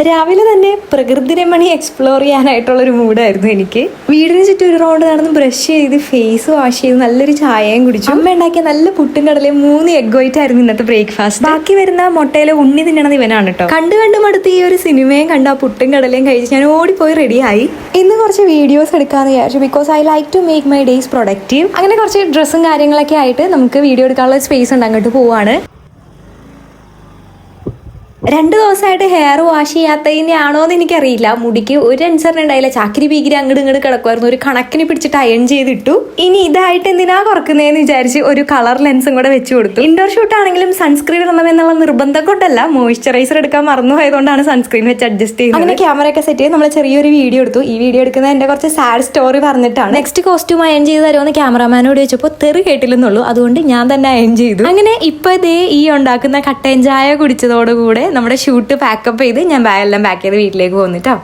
രാവിലെ തന്നെ പ്രകൃതി രമണി എക്സ്പ്ലോർ ചെയ്യാനായിട്ടുള്ളൊരു മൂഡായിരുന്നു എനിക്ക്. വീടിന് ചുറ്റും ഒരു റൗണ്ട് നടന്ന് ബ്രഷ് ചെയ്ത് ഫേസ് വാഷ് ചെയ്ത് നല്ലൊരു ചായയും കുടിച്ചു. അമ്മ ഉണ്ടാക്കിയ നല്ല പുട്ടും കടലയും 3 എഗ് വൈറ്റ് ആയിരുന്നു ഇന്നത്തെ ബ്രേക്ക്ഫാസ്റ്റ്. ബാക്കി വരുന്ന മുട്ടയിലെ ഉണ്ണി തിന്നണത് ഇവനാണ് കേട്ടോ. കണ്ടു മടുത്ത് ഈ ഒരു സിനിമയും കണ്ട ആ പുട്ടും കടലയും കഴിച്ച് ഞാൻ ഓടിപ്പോയി റെഡിയായി. ഇന്ന് കുറച്ച് വീഡിയോസ് എടുക്കാമെന്ന് വിചാരിച്ചു. Because I like to make my days productive. അങ്ങനെ കുറച്ച് ഡ്രസ്സും കാര്യങ്ങളൊക്കെ ആയിട്ട് നമുക്ക് വീഡിയോ എടുക്കാനുള്ള സ്പേസ് ഉണ്ട്, അങ്ങോട്ട് പോവാണ്. 2 ദിവസമായിട്ട് ഹെയർ വാഷ് ചെയ്യാത്തതിൻ്റെ ആണോ എന്ന് എനിക്കറിയില്ല. മുടിക്ക് ഒരു അനുസരണം ഉണ്ടായില്ല. ചാക്കിരി പീക്കിരി അങ്ങോട്ട് കിടക്കുമായിരുന്നു. ഒരു കണക്കിന് പിടിച്ചിട്ട് അയൺ ചെയ്തിട്ടു. ഇനി ഇതായിട്ട് എന്തിനാ കുറക്കുന്നതെന്ന് വിചാരിച്ച് ഒരു കളർ ലെൻസും കൂടെ വെച്ച് കൊടുത്തു. ഇൻഡോർ ഷൂട്ട് ആണെങ്കിലും സൺസ്ക്രീൻ ഇടണം എന്നുള്ള നിർബന്ധം കൊണ്ടല്ല, മോയ്സ്ചറൈസർ എടുക്കാൻ മറന്നുപോയതുകൊണ്ടാണ് സൺസ്ക്രീൻ വെച്ച് അഡ്ജസ്റ്റ് ചെയ്തത്. അങ്ങനെ ക്യാമറ ഒക്കെ സെറ്റ് ചെയ്ത് നമ്മൾ ചെറിയൊരു വീഡിയോ എടുത്തു. ഈ വീഡിയോ എടുക്കുന്നത് എൻ്റെ കുറച്ച് സാഡ് സ്റ്റോറി പറഞ്ഞിട്ടാണ്. നെക്സ്റ്റ് കോസ്റ്റ്യൂം അയൺ ചെയ്ത് തരുമെന്ന് ക്യാമറമാനോട് ചോദിച്ചപ്പോൾ തെറി കേട്ടില്ലെന്നുള്ളൂ. അതുകൊണ്ട് ഞാൻ തന്നെ അയൺ ചെയ്തു. അങ്ങനെ ഇപ്പൊ ഇതേ ഈ ഉണ്ടാക്കുന്ന കട്ടൻ ചായ കുടിച്ചതോടുകൂടെ നമ്മുടെ ഷൂട്ട് പാക്കപ്പ് ചെയ്ത് ഞാൻ ബാഗെല്ലാം പാക്ക് ചെയ്ത് വീട്ടിലേക്ക് പോകുന്നിട്ടോ.